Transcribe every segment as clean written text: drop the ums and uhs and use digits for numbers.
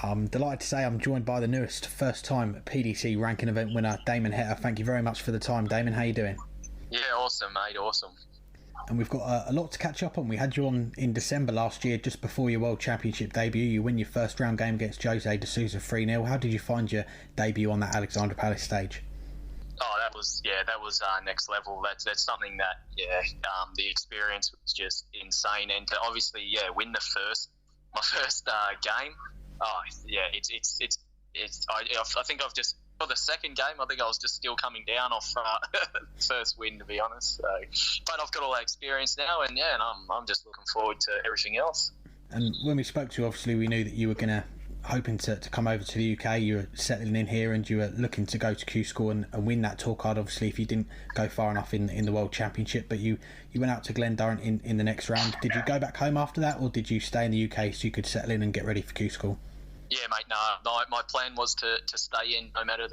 I'm delighted to say I'm joined by the newest first-time PDC ranking event winner, Damon Heta. Thank you very much for the time, Damon. How are you doing? Yeah, awesome, mate, awesome. And we've got a lot to catch up on. We had you on in December last year, just before your World Championship debut. You win your first round game against Jose de Sousa 3-0. How did you find your debut on that Alexandra Palace stage? Oh, that was next level. That's something that the experience was just insane, and to obviously win my first game. Oh yeah, I think I've just for the second game. I think I was just still coming down off first win, to be honest. So, but I've got all that experience now, and I'm just looking forward to everything else. And when we spoke to you, obviously we knew that you were hoping to come over to the UK. You were settling in here and you were looking to go to Q School and win that tour card, obviously, if you didn't go far enough in the World Championship. But you went out to Glendoran in the next round. Did you go back home after that, or did you stay in the UK so you could settle in and get ready for Q School? Yeah, mate. No, my plan was to stay in no matter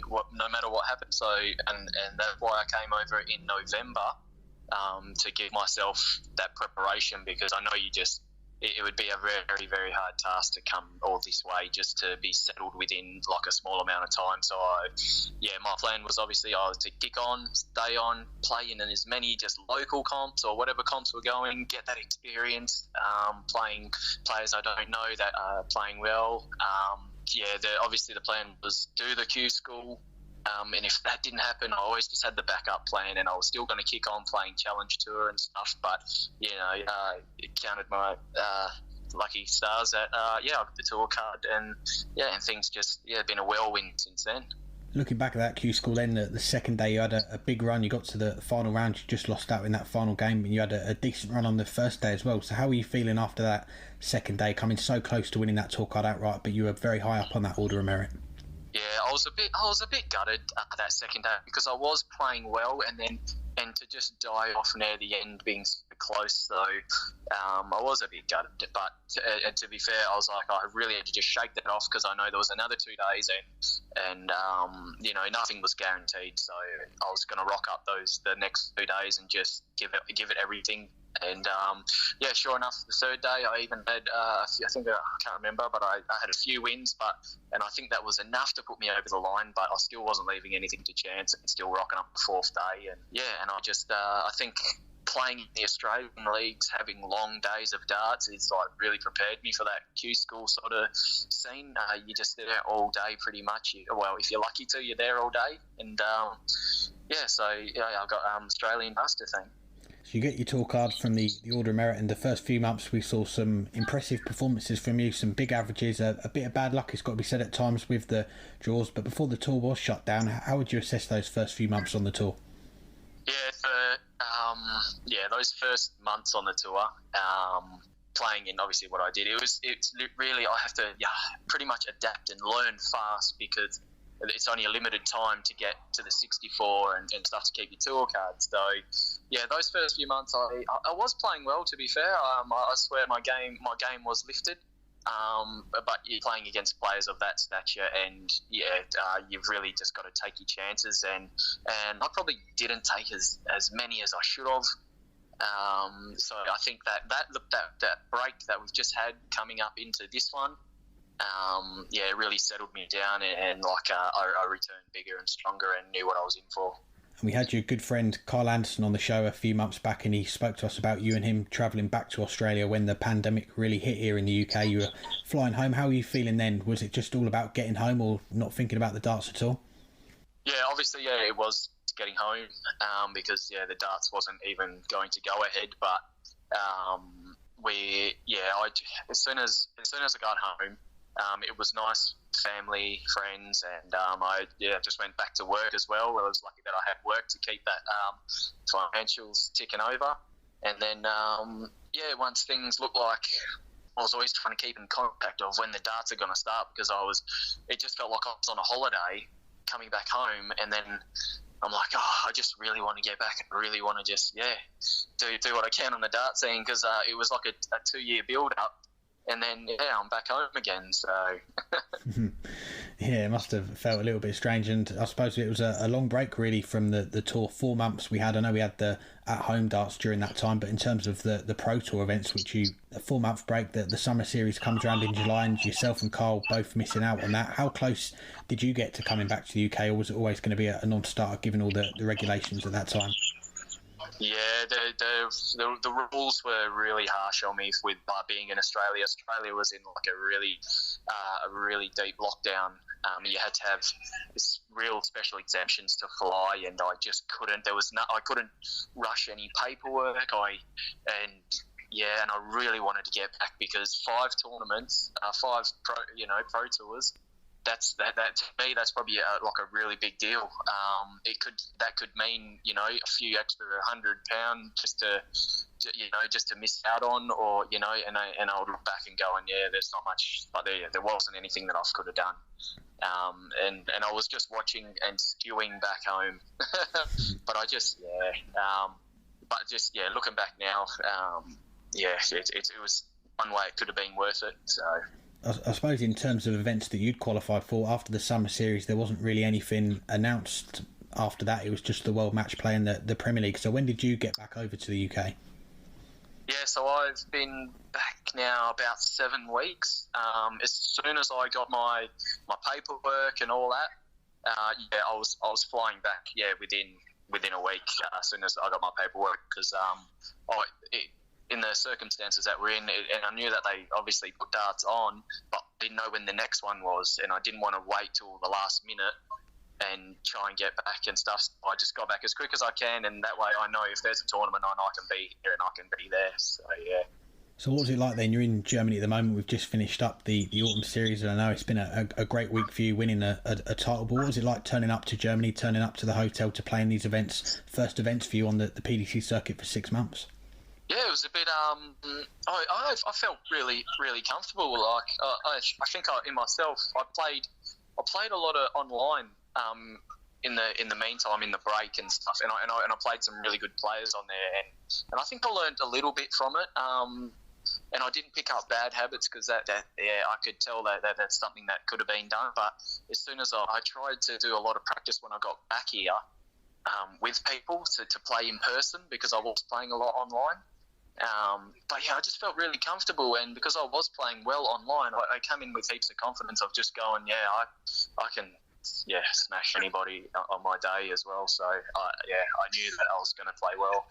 what happened. So and that's why I came over in November to give myself that preparation, because I know it would be a very, very hard task to come all this way just to be settled within like a small amount of time. So my plan was obviously to kick on, stay on, play in as many just local comps or whatever comps were going, get that experience, playing players I don't know that are playing well. Obviously the plan was do the Q School. And if that didn't happen, I always just had the backup plan, and I was still going to kick on playing Challenge Tour and stuff. But it counted my lucky stars that I got the tour card, and things just been a whirlwind since then. Looking back at that Q School, then the second day you had a big run. You got to the final round. You just lost out in that final game, and you had a decent run on the first day as well. So how were you feeling after that second day, coming so close to winning that tour card outright, but you were very high up on that order of merit? Yeah, I was a bit gutted that second day, because I was playing well, and to just die off near the end being so close. So I was a bit gutted, but to be fair, I was like, I really had to just shake that off, because I know there was another 2 days, and nothing was guaranteed. So I was going to rock up the next 2 days and just give it everything. And sure enough, the third day I even had I can't remember, but I had a few wins, and I think that was enough to put me over the line. But I still wasn't leaving anything to chance, and still rocking up the fourth day. And I just I think playing in the Australian leagues, having long days of darts, is like really prepared me for that Q School sort of scene. You're just there all day pretty much. If you're lucky to, you're there all day. And I've got Australian darts to thank. So you get your tour card from the Order of Merit. In the first few months we saw some impressive performances from you, some big averages, a bit of bad luck, it's got to be said at times, with the draws. But before the tour was shut down, how would you assess those first few months on the tour? Those first months on the tour, playing in obviously what I did, it's really, I have to pretty much adapt and learn fast, because it's only a limited time to get to the 64 and stuff to keep your tour cards. So those first few months I was playing well, to be fair. I swear my game was lifted, but you're playing against players of that stature, and you've really just got to take your chances, and I probably didn't take as many as I should have. So I think that break that we've just had coming up into this one, it really settled me down, and I returned bigger and stronger and knew what I was in for. We had your good friend Kyle Anderson on the show a few months back, and he spoke to us about you and him travelling back to Australia when the pandemic really hit here in the UK. You were flying home. How were you feeling then? Was it just all about getting home, or not thinking about the darts at all? Yeah, obviously, it was getting home, because the darts wasn't even going to go ahead. But as soon as I got home, it was nice, family, friends, and I just went back to work as well. I was lucky that I had work to keep that financials ticking over. And then once things looked like, I was always trying to keep in contact of when the darts are going to start, because it just felt like I was on a holiday coming back home, and then I'm like, I just really want to get back. I really want to just do what I can on the dart scene, because it was like a 2-year build up. and then I'm back home again. So yeah, it must have felt a little bit strange, and I suppose it was a long break really from the tour. 4 months we had. I know we had the at-home darts during that time, but in terms of the Pro Tour events, which a 4-month break, the summer series comes around in July, and yourself and Carl both missing out on that. How close did you get to coming back to the UK, or was it always going to be a non-starter given all the regulations at that time? Yeah, the rules were really harsh on me with being in Australia. Australia was in like a really deep lockdown. You had to have this real special exemptions to fly, and I just couldn't. I couldn't rush any paperwork. And I really wanted to get back because 5 tournaments, 5 pro tours. That to me, that's probably like a really big deal. That could mean a few extra £100 just to miss out on, or and I would look back and go, and there's not much, but there wasn't anything that I could have done. And I was just watching and stewing back home, but looking back now, it was one way it could have been worth it. So. I suppose in terms of events that you'd qualified for after the summer series, there wasn't really anything announced after that. It was just the World Match Play and the Premier League. So when did you get back over to the UK? Yeah, so I've been back now about 7 weeks. As soon as I got my paperwork and all that, I was flying back. Within a week, as soon as I got my paperwork, because in the circumstances that we're in, and I knew that they obviously put darts on, but I didn't know when the next one was, and I didn't want to wait till the last minute and try and get back and stuff. So I just got back as quick as I can, and that way I know if there's a tournament on, I can be here and I can be there. So, yeah. So what was it like then? You're in Germany at the moment. We've just finished up the autumn series, and I know it's been a great week for you, winning a title. But what was it like turning up to Germany, turning up to the hotel to play in these events, first events for you on the PDC circuit for 6 months? Yeah, it was a bit. I felt really, really comfortable. Like I think in myself, I played a lot of online. In the meantime, in the break and stuff, and I played some really good players on there, and I think I learned a little bit from it. And I didn't pick up bad habits because I could tell that that's something that could have been done. But as soon as I tried to do a lot of practice when I got back here with people to play in person, because I was playing a lot online. But I just felt really comfortable, and because I was playing well online, I came in with heaps of confidence of just going, I can smash anybody on my day as well. So I knew that I was going to play well.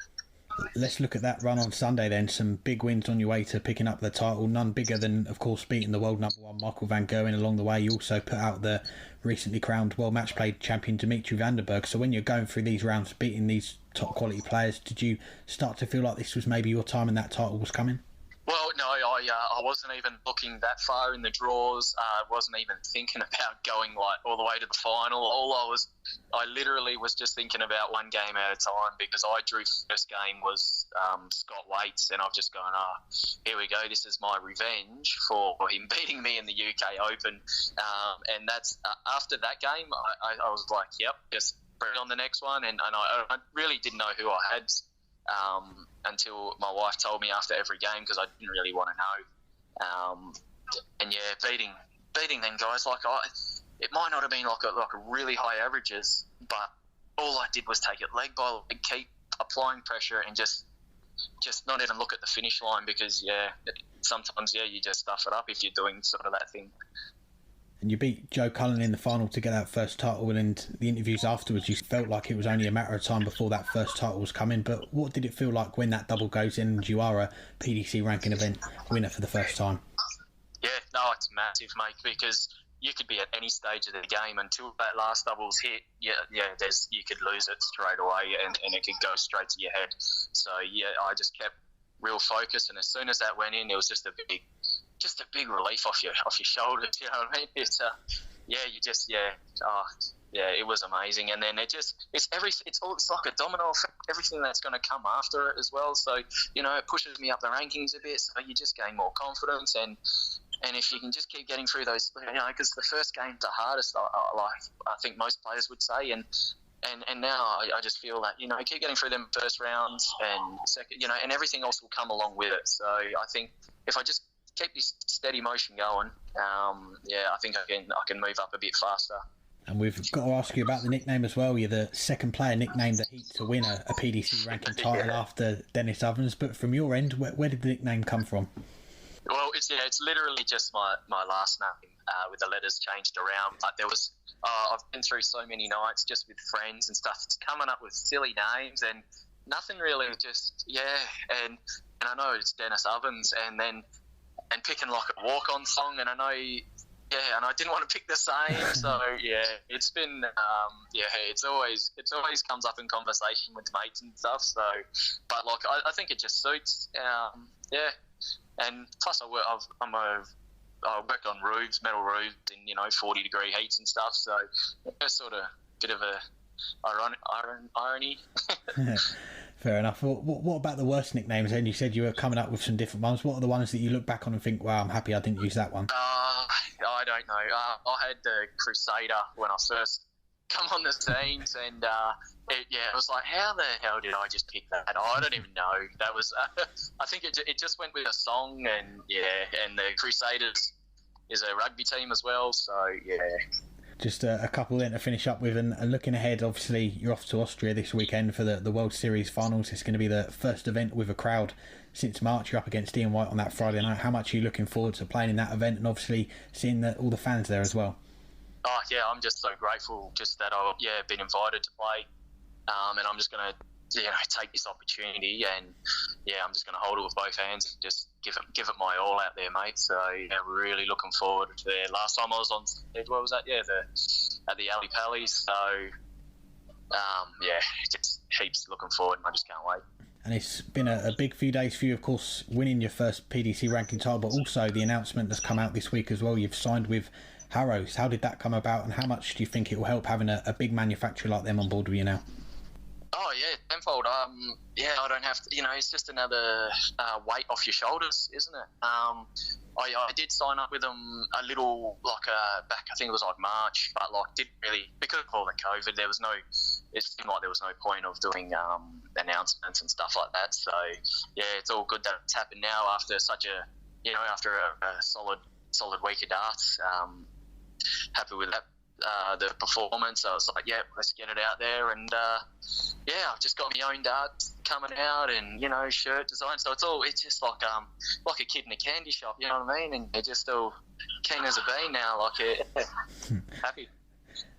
Let's look at that run on Sunday then. Some big wins on your way to picking up the title. None bigger than, of course, beating the world number 1 Michael van Gerwen along the way. You also put out the recently crowned World Match Play champion Dimitri van der Berg. So when you're going through these rounds, beating these top quality players, did you start to feel like this was maybe your time and that title was coming? Well, no, I wasn't even looking that far in the draws. I wasn't even thinking about going like all the way to the final. I literally was just thinking about one game at a time, because I drew first game was Scott Waits, and I've just gone, here we go. This is my revenge for him beating me in the UK Open. And that's after that game, I was like, yep, just bring on the next one. And I really didn't know who I had. Until my wife told me after every game, because I didn't really want to know. Beating them guys, it might not have been like a really high averages, but all I did was take it leg by leg, keep applying pressure, and just not even look at the finish line, because sometimes you just stuff it up if you're doing sort of that thing. And you beat Joe Cullen in the final to get that first title, and the interviews afterwards, you felt like it was only a matter of time before that first title was coming. But what did it feel like when that double goes in and you are a PDC ranking event winner for the first time? Yeah, no, it's massive, mate, because you could be at any stage of the game until that last double's hit. You could lose it straight away, and it could go straight to your head. So I just kept real focused, and as soon as that went in, it was just a big relief off your shoulders. You know what I mean? It's it was amazing. And then it's like a domino effect, everything that's going to come after it as well. So it pushes me up the rankings a bit. So you just gain more confidence, and if you can just keep getting through those, because the first game's the hardest, I think most players would say, and now I just feel that keep getting through them first rounds and second, and everything else will come along with it. So I think if I just keep this steady motion going, I think I can move up a bit faster. And we've got to ask you about the nickname as well. You're the second player nicknamed the Heat to win a PDC ranking title after Dennis Ovens. But from your end, where did the nickname come from? Well, it's literally just my last name with the letters changed around. But there was I've been through so many nights just with friends and stuff, coming up with silly names and nothing really. And I know it's Dennis Ovens, and picking like a walk-on song, and I know. Yeah, and I didn't want to pick the same, so it's been it's always comes up in conversation with mates and stuff. So, but like I think it just suits. And plus I work on roofs, metal roofs, in 40-degree heats and stuff. So it's sort of a bit of a irony. Fair enough. What about the worst nicknames then? You said you were coming up with some different ones. What are the ones that you look back on and think, wow, I'm happy I didn't use that one? I don't know. I had the Crusader when I first come on the scenes, and it was like, how the hell did I just pick that? I don't even know. That was, I think it just went with a song, and the Crusaders is a rugby team as well, so yeah. Just a couple then to finish up with, and looking ahead, obviously you're off to Austria this weekend for the World Series finals. It's going to be the first event with a crowd since March. You're up against Ian White on that Friday night. How much are you looking forward to playing in that event, and obviously seeing all the fans there as well? Oh yeah, I'm just so grateful just that I've been invited to play, and I'm just going to take this opportunity, and I'm just going to hold it with both hands and just give it my all out there, mate. So we're really looking forward to it. Last time I was on stage, what was that? At the Alley Pally. So just heaps looking forward, and I just can't wait. And it's been a big few days for you, of course, winning your first PDC ranking title, but also the announcement that's come out this week as well. You've signed with Harrows. How did that come about, and how much do you think it will help having a big manufacturer like them on board with you now? Oh yeah, tenfold. I don't have to. It's just another weight off your shoulders, isn't it? I did sign up with them a little back. I think it was like March, but didn't really, because of all the COVID. It seemed like there was no point of doing announcements and stuff like that. So it's all good that it's happened now after such after a solid week of darts. Happy with that. The performance, I was like, let's get it out there, and I've just got my own darts coming out, and shirt design, so it's just like a kid in a candy shop, you know what I mean? And they're just all keen as a bean now,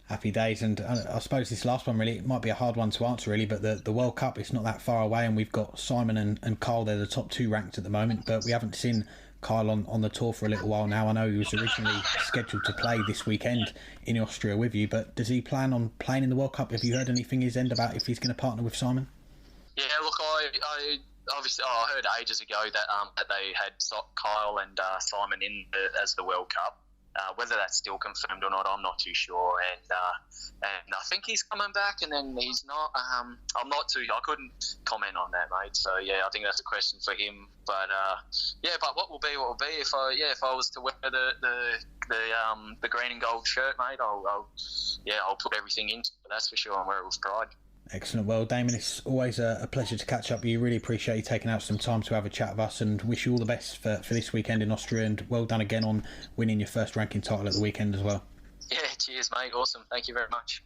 happy days. And I suppose this last one really, it might be a hard one to answer really, but the World Cup, it's not that far away, and we've got Simon and Kyle, they're the top two ranked at the moment, but we haven't seen Kyle on the tour for a little while now. I know he was originally scheduled to play this weekend in Austria with you, but does he plan on playing in the World Cup? Have you heard anything his end about if he's going to partner with Simon? Yeah, look, I obviously I heard ages ago that they had Kyle and Simon in as the World Cup. Whether that's still confirmed or not, I'm not too sure. And I think he's coming back, and then he's not. I couldn't comment on that, mate. So I think that's a question for him. But but what will be if I was to wear the green and gold shirt, mate. I'll put everything into it, that's for sure, and wear it with pride. Excellent. Well, Damon, it's always a pleasure to catch up with you. Really appreciate you taking out some time to have a chat with us, and wish you all the best for this weekend in Austria, and well done again on winning your first ranking title at the weekend as well. Yeah, cheers, mate. Awesome. Thank you very much.